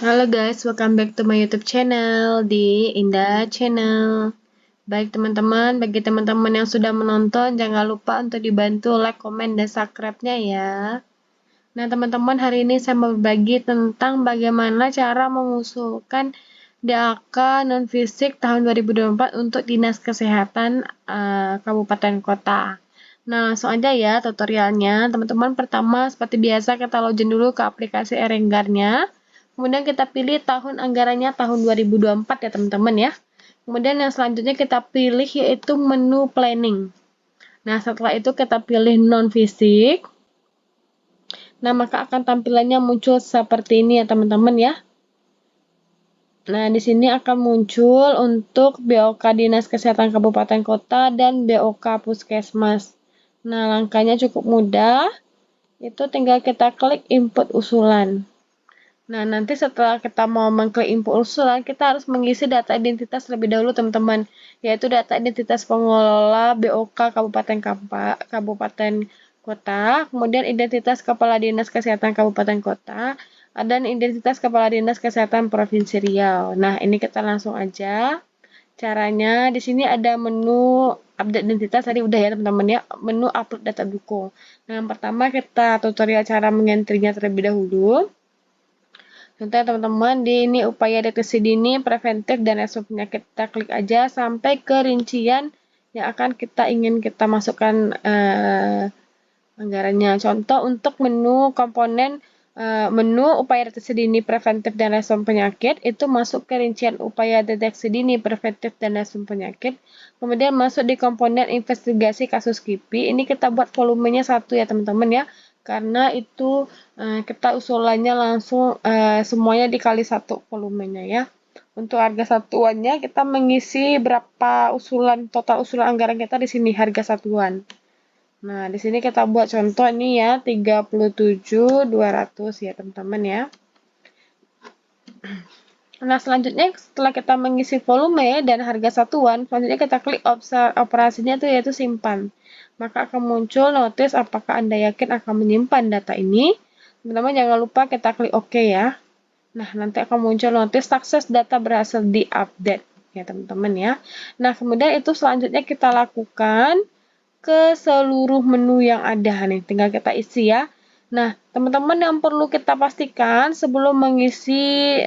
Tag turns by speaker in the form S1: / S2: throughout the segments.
S1: Halo guys, welcome back to my YouTube channel di Indah Channel. Baik teman-teman, bagi teman-teman yang sudah menonton, jangan lupa untuk dibantu like, komen, dan subscribe-nya ya. Nah teman-teman, hari ini saya mau berbagi tentang bagaimana cara mengusulkan DAK non-fisik tahun 2024 untuk Dinas Kesehatan Kabupaten Kota. Nah langsung aja ya tutorialnya. Teman-teman, pertama seperti biasa kita login dulu ke aplikasi Erenggarnya. Kemudian kita pilih tahun anggarannya tahun 2024 ya teman-teman ya. Kemudian yang selanjutnya kita pilih yaitu menu planning. Nah setelah itu kita pilih non-fisik. Nah maka akan tampilannya muncul seperti ini ya teman-teman ya. Nah di sini akan muncul untuk BOK Dinas Kesehatan Kabupaten Kota dan BOK Puskesmas. Nah langkahnya cukup mudah. Itu tinggal kita klik input usulan. Nah, nanti setelah kita mau mengklik input usulan, kita harus mengisi data identitas terlebih dahulu, teman-teman, yaitu data identitas pengelola BOK Kabupaten Kota, kemudian identitas Kepala Dinas Kesehatan Kabupaten Kota, dan identitas Kepala Dinas Kesehatan Provinsi Riau. Nah, ini kita langsung aja. Caranya, di sini ada menu update identitas, tadi udah ya teman-teman ya, menu upload data dukung. Nah, yang pertama kita tutorial cara mengentrinya terlebih dahulu. Contohnya teman-teman, di ini upaya deteksi dini, preventif, dan respon penyakit. Kita klik aja sampai ke rincian yang akan ingin kita masukkan anggarannya. Contoh untuk menu komponen menu upaya deteksi dini, preventif, dan respon penyakit, itu masuk ke rincian upaya deteksi dini, preventif, dan respon penyakit. Kemudian masuk di komponen investigasi kasus KIPI. Ini kita buat volumenya 1 ya teman-teman ya. Karena itu kita usulannya langsung semuanya dikali 1 volumenya ya. Untuk harga satuannya kita mengisi berapa usulan, total usulan anggaran kita di sini harga satuan. Nah, di sini kita buat contoh ini ya 37.200 ya teman-teman ya. Nah, selanjutnya setelah kita mengisi volume dan harga satuan, selanjutnya kita klik operasinya itu yaitu simpan. Maka akan muncul notis apakah Anda yakin akan menyimpan data ini. Teman-teman jangan lupa kita klik OK ya. Nah, nanti akan muncul notis sukses data berhasil diupdate ya teman-teman ya. Nah, kemudian itu selanjutnya kita lakukan ke seluruh menu yang ada nih. Tinggal kita isi ya. Nah, teman-teman yang perlu kita pastikan sebelum mengisi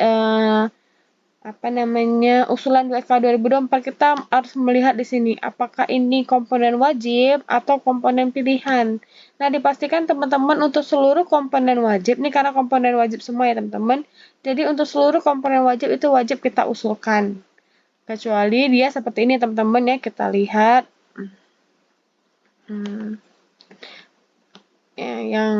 S1: usulan WK 2024, kita harus melihat di sini apakah ini komponen wajib atau komponen pilihan. Nah, dipastikan teman-teman untuk seluruh komponen wajib, ini karena komponen wajib semua ya teman-teman. Jadi untuk seluruh komponen wajib itu wajib kita usulkan. Kecuali dia seperti ini teman-teman ya, kita lihat. Yang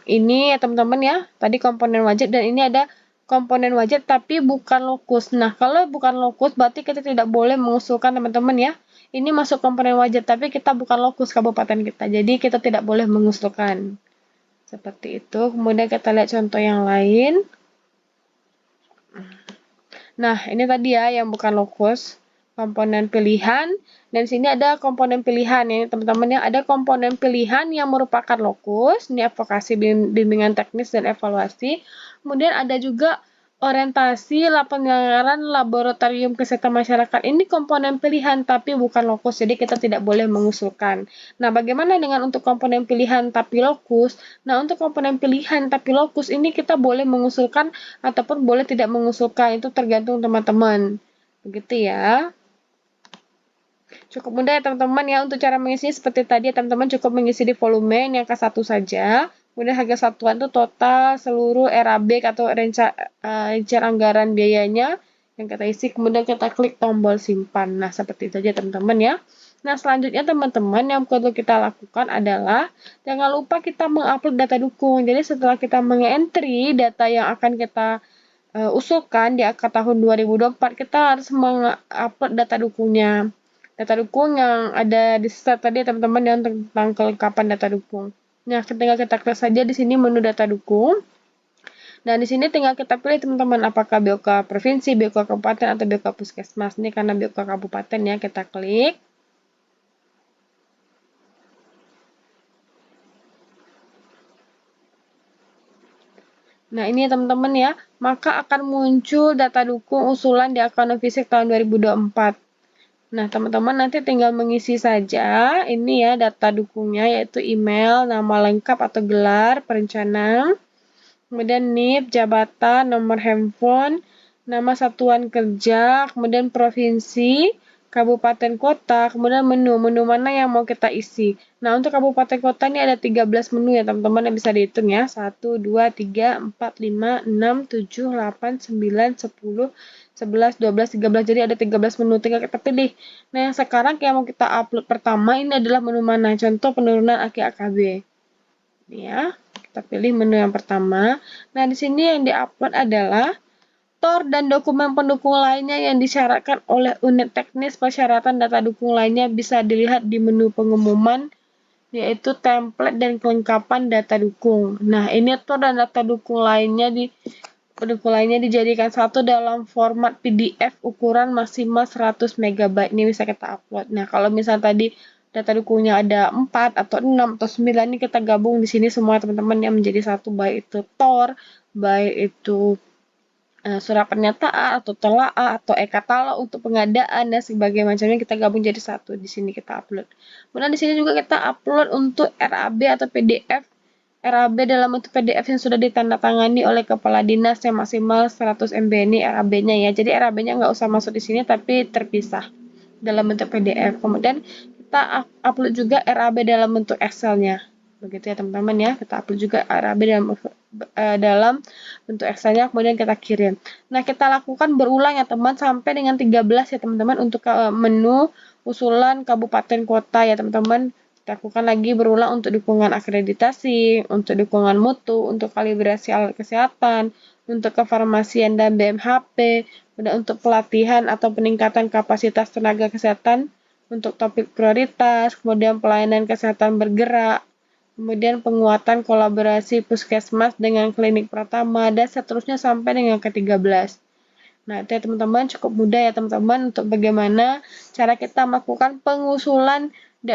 S1: ini ya teman-teman ya, tadi komponen wajib, dan ini ada komponen wajib tapi bukan lokus. Nah, kalau bukan lokus berarti kita tidak boleh mengusulkan teman-teman ya. Ini masuk komponen wajib tapi kita bukan lokus kabupaten kita. Jadi kita tidak boleh mengusulkan. Seperti itu. Kemudian kita lihat contoh yang lain. Nah, ini tadi ya yang bukan lokus. Komponen pilihan, dan sini ada komponen pilihan ya teman-teman ya, ada komponen pilihan yang merupakan lokus, ini advokasi bimbingan teknis dan evaluasi, kemudian ada juga orientasi penyelenggaraan laboratorium kesehatan masyarakat, ini komponen pilihan tapi bukan lokus, jadi kita tidak boleh mengusulkan. Nah, bagaimana dengan untuk komponen pilihan tapi lokus? Nah, untuk komponen pilihan tapi lokus ini kita boleh mengusulkan ataupun boleh tidak mengusulkan, itu tergantung teman-teman. Begitu ya. Cukup mudah ya teman-teman ya, untuk cara mengisi seperti tadi teman-teman cukup mengisi di volume yang angka 1 saja. Kemudian harga satuan itu total seluruh RAB atau rincian anggaran biayanya yang kita isi, kemudian kita klik tombol simpan. Nah, seperti itu aja teman-teman ya. Nah, selanjutnya teman-teman yang perlu kita lakukan adalah jangan lupa kita mengupload data dukung. Jadi setelah kita mengentry data yang akan kita usulkan di angka tahun 2024, kita harus mengupload data dukungnya. Data dukung yang ada di slide tadi teman-teman yang tentang kelengkapan data dukung. Nah, tinggal kita klik saja di sini menu data dukung. Dan di sini tinggal kita pilih teman-teman apakah BOK provinsi, BOK kabupaten, atau BOK puskesmas. Ini karena BOK kabupaten ya, kita klik. Nah, ini ya teman-teman ya, maka akan muncul data dukung usulan di akun fisik tahun 2024. Nah, teman-teman nanti tinggal mengisi saja ini ya data dukungnya, yaitu email, nama lengkap atau gelar perencana, kemudian NIP, jabatan, nomor handphone, nama satuan kerja, kemudian provinsi, kabupaten kota, kemudian menu mana yang mau kita isi. Nah, untuk kabupaten kota ini ada 13 menu ya teman-teman yang bisa dihitung ya. 1, 2, 3, 4, 5, 6, 7, 8, 9, 10, 11, 12, 13. Jadi ada 13 menu, tinggal kita pilih. Nah, yang sekarang yang mau kita upload pertama ini adalah menu mana? Contoh penurunan AKB. Ya, kita pilih menu yang pertama. Nah, di sini yang diupload adalah TOR dan dokumen pendukung lainnya yang disyaratkan oleh unit teknis persyaratan data dukung lainnya bisa dilihat di menu pengumuman, yaitu template dan kelengkapan data dukung. Nah, ini TOR dan data dukung lainnya dijadikan satu dalam format PDF ukuran maksimal 100 MB. Ini bisa kita upload. Nah, kalau misal tadi data dukungnya ada 4 atau 6 atau 9, ini kita gabung di sini semua teman-teman yang menjadi satu, baik itu TOR, baik itu surat pernyataan atau telaah atau e-katalog untuk pengadaan dan sebagainya macamnya, kita gabung jadi satu. Di sini kita upload. Kemudian di sini juga kita upload untuk RAB atau PDF. RAB dalam bentuk PDF yang sudah ditandatangani oleh kepala dinas yang maksimal 100 MB, ini RAB-nya ya. Jadi RAB-nya nggak usah masuk di sini tapi terpisah dalam bentuk PDF. Kemudian kita upload juga RAB dalam bentuk Excel-nya. Begitu ya teman-teman ya. Kita upload juga RAB dalam bentuk Excel-nya, kemudian kita kirim. Nah, kita lakukan berulang ya teman sampai dengan 13 ya teman-teman untuk menu usulan kabupaten kota ya teman-teman. Lakukan lagi berulang untuk dukungan akreditasi, untuk dukungan mutu, untuk kalibrasi alat kesehatan, untuk kefarmasian dan BMHP, kemudian untuk pelatihan atau peningkatan kapasitas tenaga kesehatan untuk topik prioritas, kemudian pelayanan kesehatan bergerak, kemudian penguatan kolaborasi puskesmas dengan klinik pertama, dan seterusnya sampai dengan ke-13. Nah, itu ya teman-teman, cukup mudah ya teman-teman untuk bagaimana cara kita melakukan pengusulan di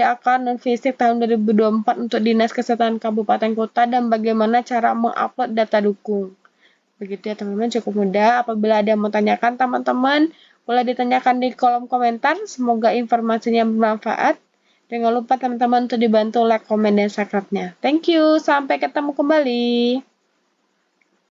S1: akun non-fisik tahun 2024 untuk Dinas Kesehatan Kabupaten Kota dan bagaimana cara mengupload data dukung. Begitu ya teman-teman, cukup mudah. Apabila ada yang mau tanyakan teman-teman, boleh ditanyakan di kolom komentar. Semoga informasinya bermanfaat. Jangan lupa teman-teman untuk dibantu like, komen, dan subscribe-nya. Thank you, sampai ketemu kembali.